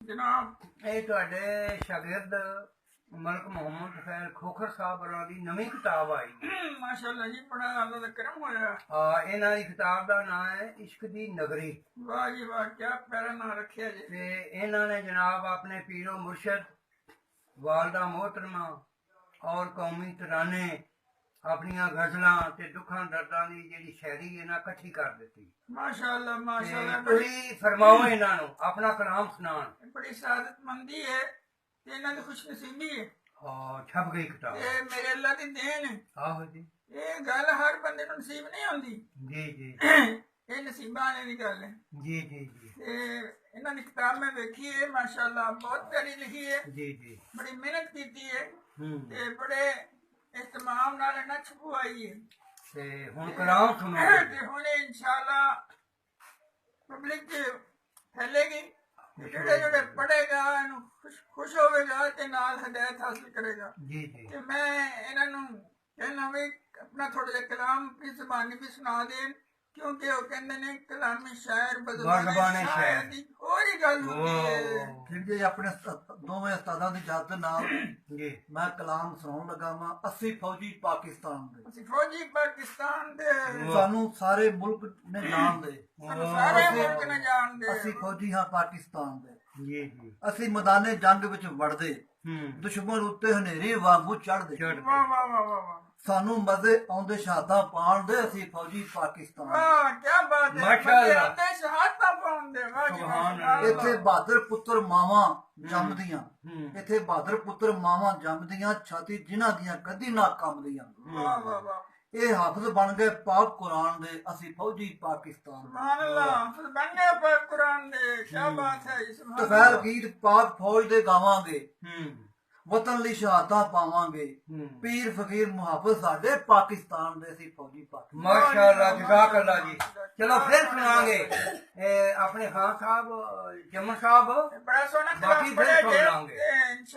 जनाब ਇਹ ਤੁਹਾਡੇ ਸ਼ਾਗਿਰਦ ਮਲਕ ਮੁਹੰਮਦ ਹੁਸੈਨ ਖੋਖਰ ਸਾਹਿਬ ਵੱਲੋਂ ਦੀ ਨਵੀਂ ਕਿਤਾਬ ਆਈ ਹੈ। माशाल्लाह जी बड़ा अल्लाह दा करम होया। ਇਹਨਾਂ ਦੀ ਕਿਤਾਬ ਦਾ ਨਾਮ ਹੈ ਇਸ਼ਕ ਦੀ ਨਗਰੀ वाह जी वाह क्या प्यारा नाम रखिया जी। ਤੇ ਇਹਨਾਂ ਨੇ ਜਨਾਬ ਆਪਣੇ ਪੀਰੋ ਮੁਰਸ਼ਦ ਵਾਲਦਾ मोहतरमा ਔਰ ਕੌਮੀ ਤਰਾਨੇ ਆਪਣੀਆਂ ਗਜ਼ਲਾਂ ਤੇ ਦੁੱਖਾਂ ਦਰਦਾਂ ਦੀ ਜਿਹੜੀ ਸ਼ਾਇਰੀ ਇਹਨਾਂ ਇਕੱਠੀ ਕਰ ਦਿੱਤੀ। माशाल्लाह ਤੇ माशाल्लाह ਤੁਸੀਂ ਫਰਮਾਓ ਇਹਨਾਂ ਨੂੰ ਆਪਣਾ ਕਲਾਮ ਸੁਣਾਉਣ। बड़ी सादतमंदी है ते इन्हां दी खुशनसीबी है ਛਪ ਗਈ ਕਿਤਾਬ। ते मेरे अल्लाह दी देन है। ਆਹੋ ਜੀ ये गल हर बंदे नूं नसीब नहीं आउंदी। ਜੀ ਜੀ ये नसीबां वाले दी गल है। ਜੀ जी जी ते इन्हां दी किताब मैं वेखी है माशाल्लाह बहुत प्यारी लिखी है। जी जी बड़ी मेहनत कीती है हम्म। ते बड़े इहतमाम नाल इन्हां छपवाई है। ते हुण कलाम सुनो। ते हुण इंशाअल्लाह पब्लिक च फैलेगी। ਜਿਹੜੇ ਜਿਹੜੇ ਪੜ੍ਹੇਗਾ ਇਹਨੂੰ ਖੁਸ਼ ਹੋਵੇਗਾ ਤੇ ਨਾਲ ਹਦਾਇਤ ਹਾਸਲ ਕਰੇਗਾ। जी जी ਤੇ ਮੈਂ ਇਹਨਾਂ ਨੂੰ ਕਹਿਣਾ ਵੀ ਆਪਣਾ ਥੋੜਾ ਜਿਹਾ ਕਲਾਮ ਆਪਣੀ ਜ਼ਬਾਨੀ ਵੀ ਸੁਣਾ ਦੇਣ ਕਿਉਂਕਿ ਉਹ ਕਹਿੰਦੇ ਨੇ ਕਲਾਮੀ ਸ਼ਾਇਰ ਬਜ਼ੁਬਾਨੇ ਸ਼ਾਇਰ ਦੀ ਹੋਰ ਹੀ ਗੱਲ ਹੁੰਦੀ ਹੈ। ਫਿਰ ਜੀ ਆਪਣੇ ਦੋਵੇਂ ਉਸਤਾਦਾਂ ਦੀ ਇਜਾਜ਼ਤ ਨਾਲ जी ਮੈਂ ਕਲਾਮ ਸੁਣਾਉਣ ਲੱਗਾ ਵਾਂ। 80 ਫੌਜੀ ਪਾਕਿਸਤਾਨ ਦੇ ਅਸੀਂ ਫੌਜੀ ਪਾਕਿਸਤਾਨ ਦੇ ਸਾਨੂੰ ਸਾਰੇ ਮੁਲਕ ਨੇ ਜਾਣਦੇ, ਸਾਨੂੰ ਸਾਰੇ ਮੁਲਕ ਨੇ ਜਾਣਦੇ। ਅਸੀਂ ਫੌਜੀ ਹਾਂ ਪਾਕਿਸਤਾਨ ਦੇ। जी जी ਅਸੀਂ ਮੈਦਾਨੇ ਜੰਗ ਵਿੱਚ ਵੜਦੇ, ਦੁਸ਼ਮਣ ਉੱਤੇ ਹਨੇਰੀ ਵਾਂਗੂ ਚੜ੍ਹਦੇ। चढ़ ਵਾਹ ਵਾਹ ਵਾਹ ਵਾਹ ਵਾਹ ਸਾਨੂੰ ਮਜ਼ੇ ਆਉਂਦੇ ਸ਼ਹਾਦਾਂ ਪਾਉਣ ਦੇ, ਅਸੀਂ ਫੌਜੀ ਪਾਕਿਸਤਾਨ ਦੇ। ਵਾਹ ਕੀ ਬਾਤ ਹੈ। ਮਾਸ਼ਾਅੱਲਾ। ਬੰਦੇ ਸ਼ਹਾਦਤਾਂ ਪਾਉਂਦੇ ਵਾਹ ਜੀ ਸੁਭਾਨ ਵਾਹ। ਅੱਲਾਹ। ਇੱਥੇ ਬਹਾਦਰ ਪੁੱਤਰ ਮਾਵਾਂ ਜੰਮਦੀਆਂ, हम्म। ਇੱਥੇ ਬਹਾਦਰ ਪੁੱਤਰ ਮਾਵਾਂ ਜੰਮਦੀਆਂ, ਛਾਤੀ ਜਿਨ੍ਹਾਂ ਦੀਆਂ ਕਦੀ ਨਾ ਕੰਬਦੀਆਂ। ਵਾਹ ਵਾਹ ਵਾਹ ਇਹ ਹਾਫਜ਼ ਬਣ ਗਏ ਪਾਕ ਕੁਰਾਨ ਦੇ, ਅਸੀਂ ਫੌਜੀ ਪਾਕਿਸਤਾਨ ਦੇ। ਸੁਭਾਨ ਅੱਲਾਹ ਬੰਨੇ ਪਰ ਕੁਰਾਨ ਦੇ ਕੀ ਬਾਤ ਹੈ ਜੀ। ਸੁਭਾਨ ਤਫੈਲ ਅੱਲਾਹ। ਗੀਤ ਪਾਕ ਫੌਜ ਦੇ ਗਾਵਾਂਗੇ, हम्म ਵਤਨ ਲਈ ਸ਼ਹਾਦਤਾਂ ਪਾਵਾਂਗੇ। हम्म। ਪੀਰ ਫਕੀਰ ਮੁਹਾਫਿਜ਼ ਸਾਡੇ ਪਾਕਿਸਤਾਨ ਦੇ, ਅਸੀਂ ਫੌਜੀ ਪਾਕਿਸਤਾਨ। माशाअल्लाह जज़ाकल्लाह जी। चलो फिर सुनाएंगे अपने खान साहब जमन साहब बड़ा सोना बाकी कलाम फिर पढ़े सुनाएंगे। इंशाअल्लाह।